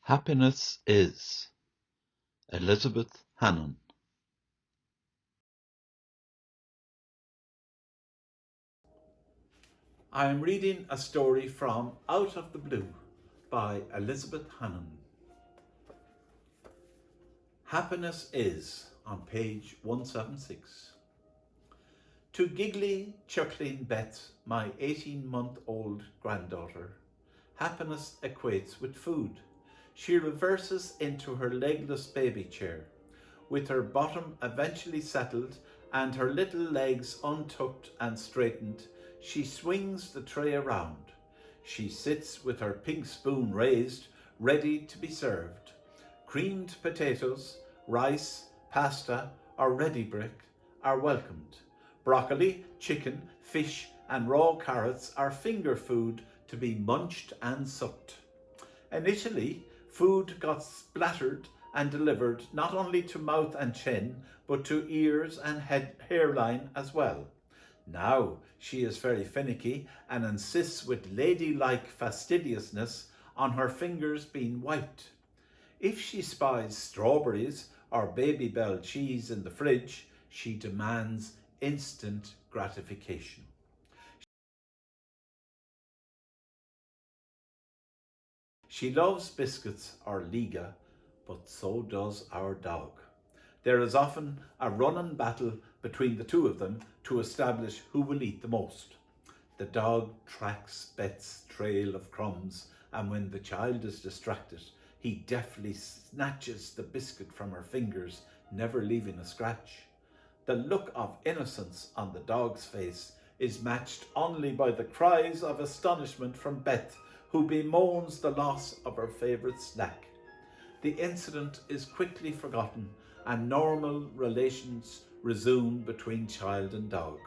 Happiness is Elizabeth Hannon. I am reading a story from Out of the Blue by Elizabeth Hannon. Happiness is on page 176. To giggly, chuckling Beth, my 18-month-old granddaughter, happiness equates with food. She reverses into her legless baby chair, with her bottom eventually settled and her little legs untucked and straightened. She swings the tray around. She sits with her pink spoon raised, ready to be served. Creamed potatoes, rice, pasta, or ready brick are welcomed. Broccoli, chicken, fish, and raw carrots are finger food to be munched and sucked. Initially, food got splattered and delivered not only to mouth and chin, but to ears and hairline as well. Now she is very finicky and insists with ladylike fastidiousness on her fingers being wiped. If she spies strawberries or Babybel cheese in the fridge, she demands instant gratification. She loves biscuits or Liga, but so does our dog. There is often a running battle between the two of them to establish who will eat the most. The dog tracks Bet's trail of crumbs, and when the child is distracted, he deftly snatches the biscuit from her fingers, never leaving a scratch. The look of innocence on the dog's face is matched only by the cries of astonishment from Beth, who bemoans the loss of her favourite snack. The incident is quickly forgotten and normal relations resume between child and dog.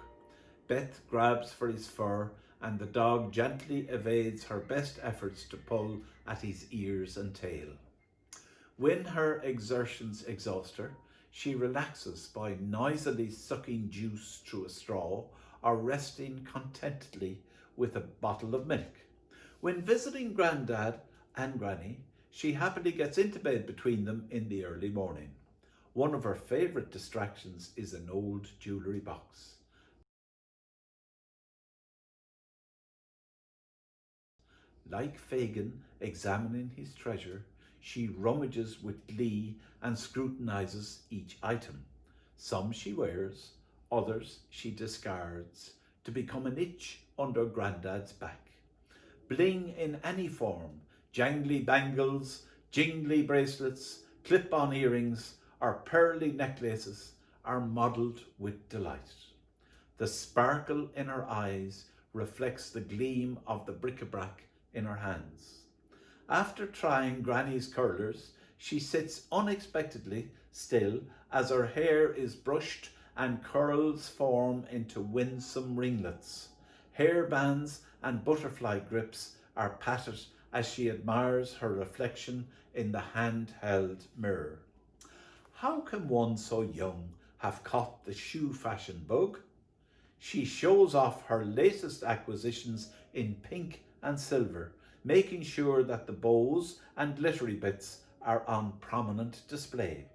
Beth grabs for his fur and the dog gently evades her best efforts to pull at his ears and tail. When her exertions exhaust her, she relaxes by noisily sucking juice through a straw or resting contentedly with a bottle of milk. When visiting Grandad and Granny, she happily gets into bed between them in the early morning. One of her favourite distractions is an old jewellery box. Like Fagin examining his treasure, she rummages with glee and scrutinises each item. Some she wears, others she discards to become an itch under Grandad's back. Bling in any form, jangly bangles, jingly bracelets, clip-on earrings, or pearly necklaces are modelled with delight. The sparkle in her eyes reflects the gleam of the bric-a-brac in her hands. After trying Granny's curlers, she sits unexpectedly still as her hair is brushed and curls form into winsome ringlets. Hair bands and butterfly grips are patted as she admires her reflection in the handheld mirror. How can one so young have caught the shoe fashion bug? She shows off her latest acquisitions in pink and silver, making sure that the bows and glittery bits are on prominent display.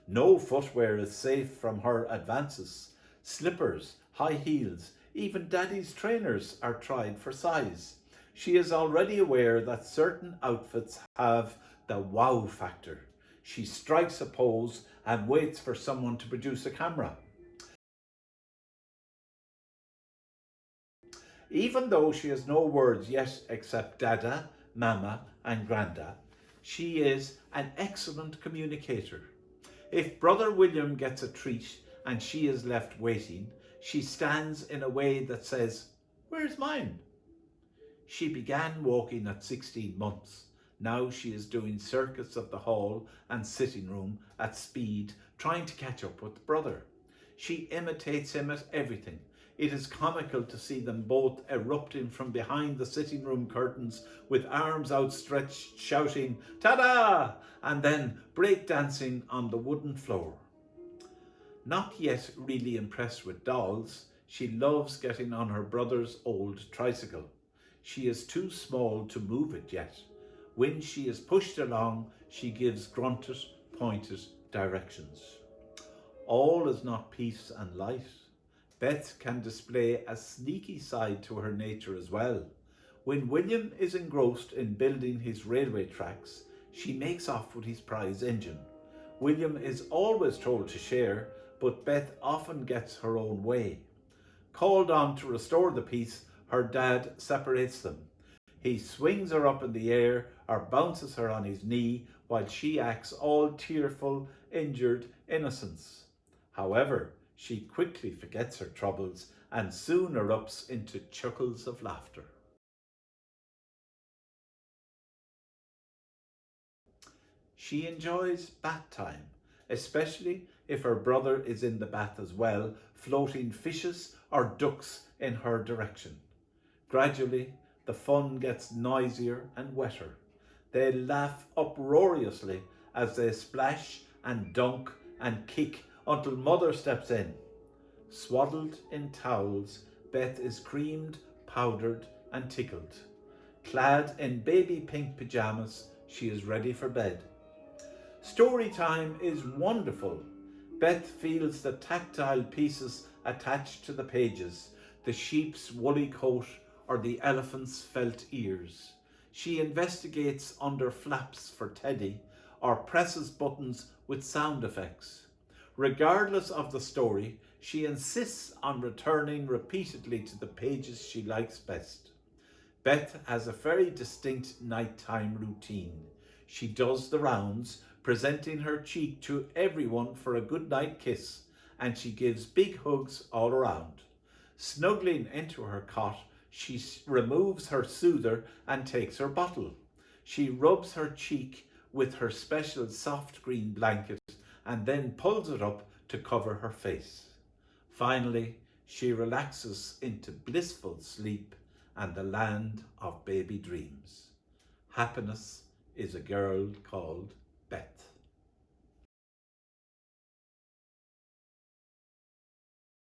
No footwear is safe from her advances. Slippers, high heels, even Daddy's trainers are tried for size. She is already aware that certain outfits have the wow factor. She strikes a pose and waits for someone to produce a camera. Even though she has no words yet except Dada, Mama, and Granda, she is an excellent communicator. If Brother William gets a treat and she is left waiting, she stands in a way that says, "Where's mine?" She began walking at 16 months. Now she is doing circuits of the hall and sitting room at speed, trying to catch up with brother. She imitates him at everything. It is comical to see them both erupting from behind the sitting room curtains with arms outstretched, shouting, "Ta-da!" and then breakdancing on the wooden floor. Not yet really impressed with dolls, she loves getting on her brother's old tricycle. She is too small to move it yet. When she is pushed along, she gives grunted, pointed directions. All is not peace and light. Beth can display a sneaky side to her nature as well. When William is engrossed in building his railway tracks, she makes off with his prize engine. William is always told to share, but Beth often gets her own way. Called on to restore the peace, her dad separates them. He swings her up in the air or bounces her on his knee while she acts all tearful, injured innocence. However, she quickly forgets her troubles and soon erupts into chuckles of laughter. She enjoys bath time, especially if her brother is in the bath as well, floating fishes or ducks in her direction. Gradually, the fun gets noisier and wetter. They laugh uproariously as they splash and dunk and kick until Mother steps in. Swaddled in towels, Beth is creamed, powdered, and tickled. Clad in baby pink pyjamas, she is ready for bed. Story time is wonderful. Beth feels the tactile pieces attached to the pages, the sheep's woolly coat or the elephant's felt ears. She investigates under flaps for Teddy or presses buttons with sound effects. Regardless of the story, she insists on returning repeatedly to the pages she likes best. Beth has a very distinct nighttime routine. She does the rounds, presenting her cheek to everyone for a goodnight kiss, and she gives big hugs all around. Snuggling into her cot, she removes her soother and takes her bottle. She rubs her cheek with her special soft green blanket and then pulls it up to cover her face. Finally, she relaxes into blissful sleep and the land of baby dreams. Happiness is a girl called Beth.